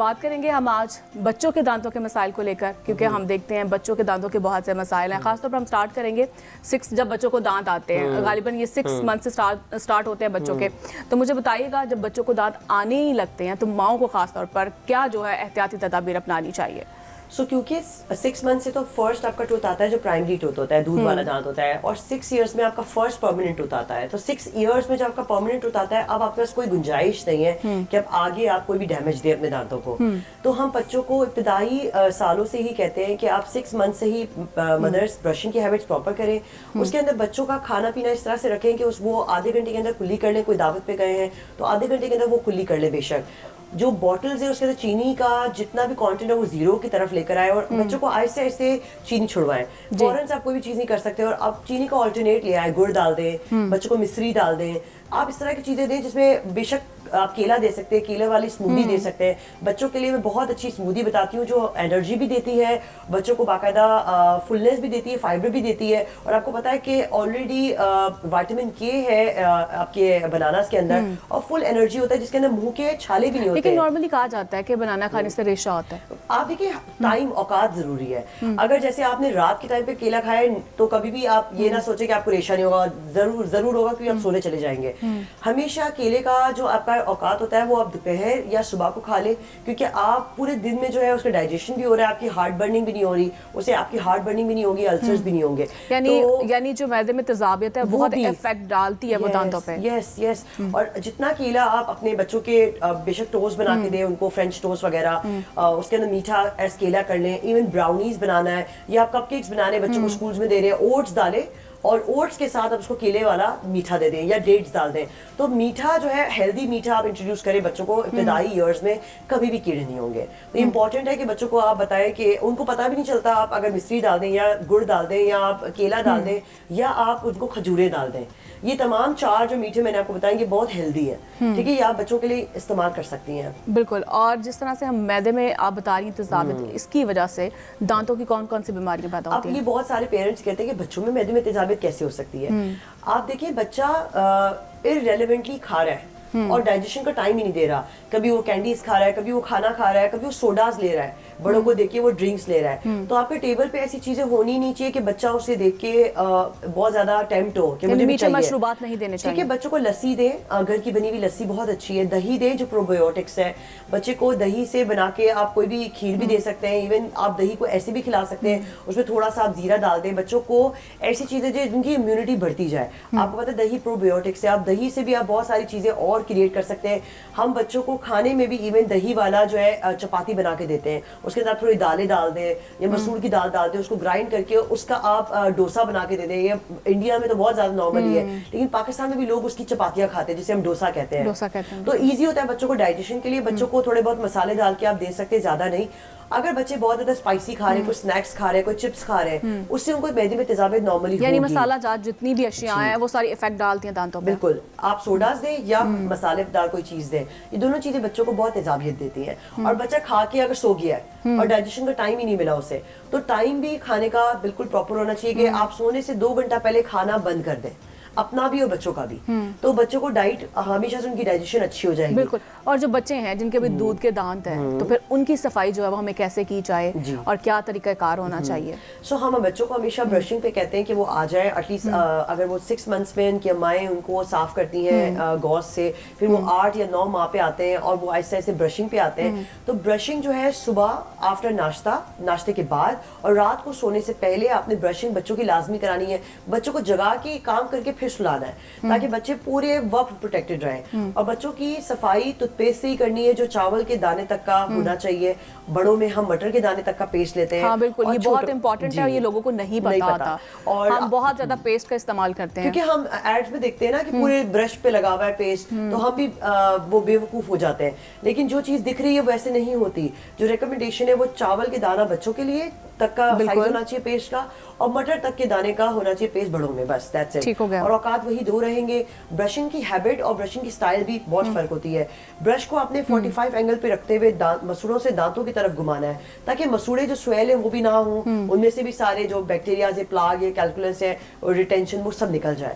بات کریں گے ہم آج بچوں کے دانتوں کے مسائل کو لے کر، کیونکہ ہم دیکھتے ہیں بچوں کے دانتوں کے بہت سے مسائل ہیں. خاص طور پر ہم سٹارٹ کریں گے جب بچوں کو دانت آتے ہیں، غالباً یہ 6 منتھ سے سٹارٹ ہوتے ہیں بچوں کے. تو مجھے بتائیے گا جب بچوں کو دانت آنے ہی لگتے ہیں تو ماؤں کو خاص طور پر کیا جو ہے احتیاطی تدابیر اپنانی چاہیے؟ کیونکہ 6 منتھ سے تو فرسٹ آپ کا ٹوتھ آتا ہے جو پرائمری ٹوتھ ہوتا ہے، دودھ والا دانت ہوتا ہے، اور 6 ایئرس میں آپ کا فرسٹ پرماننٹ ٹوتھ آتا ہے. تو 6 ایئرس میں جب آپ کا پرماننٹ ٹوتھ آتا ہے، اب آپ کے پاس کوئی گنجائش نہیں ہے کہ اب آگے آپ کوئی بھی ڈیمیج دیں اپنے دانتوں کو. تو ہم بچوں کو ابتدائی سالوں سے ہی کہتے ہیں کہ آپ 6 منتھ سے ہی مدرس برشنگ کی ہیبٹس پراپر کریں. اس کے اندر بچوں کا کھانا پینا اس طرح سے رکھیں کہ وہ آدھے گھنٹے کے اندر کلی کر لیں. کوئی دعوت پہ گئے ہیں تو آدھے گھنٹے کے اندر وہ کلی کر لیں. بے شک جو بوٹلز ہے اس کے اندر چینی کا جتنا بھی کانٹینٹ ہے وہ 0 کی طرف لے کر آئے، اور بچوں کو آہستہ آہستہ چینی چھڑوائیں. فوراً سے آپ کوئی بھی چیز نہیں کر سکتے، اور آپ چینی کا آلٹرنیٹ لے آئے، گڑ ڈال دیں، بچوں کو مصری ڈال دیں. آپ اس طرح کی چیزیں دیں جس میں بے شک آپ کیلا دے سکتے ہیں، کیلے والی اسمودی دے سکتے ہیں. بچوں کے لیے میں بہت اچھی اسمودی بتاتی ہوں جو انرجی بھی دیتی ہے، بچوں کو باقاعدہ فلنس بھی دیتی ہے، فائبر بھی دیتی ہے. اور آپ کو پتا ہے کہ آلریڈی وائٹامن کے ہے آپ کے بناناز کے اندر، اور فل انرجی ہوتا ہے جس کے اندر منہ کے چھالے بھی نہیں ہوتے. لیکن نارملی کہا جاتا ہے کہ بنانا کھانے سے ریشہ ہوتا ہے. آپ دیکھیں ٹائم اوقات ضروری ہے. اگر جیسے آپ نے رات کے ٹائم پہ کیلا کھایا تو کبھی بھی آپ یہ نہ سوچیں کہ آپ کو ریشہ نہیں ہوگا. ضرور ہوگا کیونکہ آپ سونے چلے جائیں گے. ہمیشہ کیلے کا جو آپ کا اوقات ہوتا ہے وہ آپ دوپہر یا صبح کو کھا لیں، کیونکہ آپ پورے دن میں جو ہے اس کا ڈائجیشن بھی ہو رہا ہے، آپ کی ہارٹ برننگ بھی نہیں ہو رہی، اس سے آپ کی ہارٹ برننگ بھی نہیں ہوگی، السرز بھی نہیں ہوں گے. یعنی جو معدے میں تیزابیت ہے بہت افیکٹ ڈالتی ہے وہ دانتوں پہ. یس. اور جتنا کیلا آپ اپنے بچوں کے بے شک ٹوسٹ بنا کے دیں ان کو، فرینچ ٹوسٹ وغیرہ، اس کے اندر میٹھا ایس کیلا کر لیں. ایون براؤنیز بنانا ہے یا آپ کپ کیکس بنانے بچوں کو اسکولز میں دے رہے ہیں، اوٹس ڈالیں اور اوٹس کے ساتھ آپ اس کو کیلے والا میٹھا دے دیں یا ڈیٹس ڈال دیں. تو میٹھا جو ہے ہیلدی میٹھا آپ انٹروڈیوس کریں بچوں کو. ابتدائی ایئرز میں کبھی بھی کیڑے نہیں ہوں گے. تو امپورٹنٹ ہے کہ بچوں کو آپ بتائیں کہ ان کو پتہ بھی نہیں چلتا. آپ اگر مصری ڈال دیں یا گڑ ڈال دیں یا آپ کیلا ڈال دیں یا آپ ان کو کھجورے ڈال دیں. یہ تمام 4 جو میٹھے میں نے آپ کو بتائیں گے بہت ہیلدی ہے. ٹھیک ہے، یہ آپ بچوں کے لیے استعمال کر سکتی ہیں. بالکل. اور جس طرح سے ہم معدے میں آپ بتا رہی ہیں تیزابیت، اس کی وجہ سے دانتوں کی کون کون سی بیماریاں پیدا ہوتی ہیں؟ اب یہ بہت سارے پیرنٹس کہتے ہیں کہ بچوں میں معدے میں تیزابیت کیسے ہو سکتی ہے. آپ دیکھیں بچہ irrelevantly کھا رہا ہے اور ڈائجیشن کا ٹائم ہی نہیں دے رہا. کبھی وہ کینڈیز کھا رہا ہے، کبھی وہ کھانا کھا رہا ہے، کبھی وہ سوڈاز لے رہا ہے، بڑوں کو دیکھ کے وہ ڈرنکس لے رہا ہے. تو آپ کے ٹیبل پہ ایسی چیزیں ہونی نہیں چاہیے کہ بچہ اسے دیکھ کے بہت زیادہ ٹیمپٹ ہو کہ مجھے بھی چاہیے. مشروبات نہیں دینے چاہیے. ٹھیک ہے، بچوں کو لسی دیں، گھر کی بنی ہوئی لسی بہت اچھی ہے. دہی دیں جو پروبایوٹکس ہے. بچے کو دہی سے بنا کے آپ کوئی بھی کھیر بھی دے سکتے ہیں. ایون آپ دہی کو ایسے بھی کھلا سکتے ہیں، اس میں تھوڑا سا آپ زیرہ ڈال دیں. بچوں کو ایسی چیزیں جن کی امیونٹی بڑھتی جائے. آپ کو پتہ ہے دہی پروبایوٹکس ہے، آپ دہی سے بھی آپ بہت ساری چیزیں اور کریٹ کر سکتے ہیں. ہم بچوں کو کھانے میں بھی ایون دہی والا جو ہے چپاتی بنا کے دیتے ہیں. اس کے ساتھ تھوڑی دالیں ڈال دیں یا مسور کی دال ڈال دیں، اس کو گرائنڈ کر کے اس کا آپ ڈوسا بنا کے دے دیں. یہ انڈیا میں تو بہت زیادہ نارمل ہی ہے، لیکن پاکستان میں بھی لوگ اس کی چپاتیاں کھاتے ہیں جسے ہم ڈوسا کہتے ہیں. تو ایزی ہوتا ہے بچوں کو ڈائجیشن کے لیے. بچوں کو تھوڑے بہت مسالے ڈال کے آپ دے سکتے ہیں، زیادہ نہیں. اگر بچے بہت زیادہ اسپائسی کھا رہے ہیں، کوئی اسنیکس کھا رہے ہیں، کوئی چپس کھا رہے ہیں، اس سے ان کو معدے میں تیزابیت نارملی ہوگی. یعنی مسالہ جات جتنی بھی اشیاء ہیں وہ ساری افیکٹ ڈالتی ہیں دانتوں پہ. بالکل. آپ سوڈاز دیں یا مسالے دار کوئی چیز دیں، یہ دونوں چیزیں بچوں کو بہت تیزابیت دیتی ہیں. اور بچہ کھا کے اگر سو گیا ہے اور ڈائجیشن کا ٹائم ہی نہیں ملا اسے، تو ٹائم بھی کھانے کا بالکل پراپر ہونا چاہیے کہ آپ سونے سے 2 گھنٹہ پہلے کھانا بند کر دیں، اپنا بھی اور بچوں کا بھی. تو بچوں کو ڈائٹ ہمیشہ سے ان کی ڈائجیشن اچھی ہو جائے گی. بالکل. اور جو بچے ہیں جن کے بھی دودھ کے دانت ہیں تو پھر ان کی صفائی جو ہے وہ ہمیں کیسے کی جائے اور کیا طریقہ کار ہونا چاہیے؟ ہم بچوں کو ہمیشہ برشنگ پہ کہتے ہیں کہ وہ آ جائے ایٹ لیسٹ. اگر وہ 6 منتھس میں ان کی امائیں ان کو صاف کرتی ہیں گوز سے، پھر وہ 8 یا 9 ماہ پہ آتے ہیں اور وہ آہستہ آہستہ برشنگ پہ آتے ہیں. تو برشنگ جو ہے صبح آفٹر ناشتہ، ناشتے کے بعد اور رات کو سونے سے پہلے آپ نے برشنگ بچوں کی لازمی کرانی ہے. بچوں کو جگا کے کام کر کے پھر سلانا ہے تاکہ بچے پورے وقت پروٹیکٹڈ رہیں. اور بچوں کی صفائی ٹوتھ پیسٹ سے ہی کرنی ہے جو چاول کے دانے تک کا ہونا چاہیے. بڑوں میں ہم مٹر کے دانے تک کا پیسٹ لیتے ہیں. ہاں بالکل، یہ بہت امپورٹنٹ ہے اور یہ لوگوں کو نہیں پتا ہوتا. اور ہم بہت زیادہ پیسٹ کا استعمال کرتے ہیں کیونکہ ہم ایڈز میں دیکھتے ہیں نا کہ پورے برش پہ لگا ہوا ہے پیسٹ، تو ہم بھی وہ بے وقوف ہو جاتے ہیں. لیکن جو چیز دکھ رہی ہے ویسے نہیں ہوتی. جو ریکمنڈیشن ہے وہ چاول کے دانہ بچوں کے لیے تک کا سائز ہونا چاہیے پیسٹ کا، اور مٹر تک کے دانے کا ہونا چاہیے پیسٹ بڑوں میں. بس دیٹس اٹ. اور اوقات وہی 2 رہیں گے. برشنگ کی ہیبٹ اور برشنگ کی سٹائل بھی بہت فرق ہوتی ہے. برش کو آپ نے 45 اینگل پہ رکھتے ہوئے مسوڑوں سے دانتوں کی طرف گھمانا ہے تاکہ مسوڑے جو سویل ہیں وہ بھی نہ ہوں، ان میں سے بھی سارے جو بیکٹیریاز ہے، پلاگ ہے، کیلکولس ہے اور ریٹینشن وہ سب نکل جائے.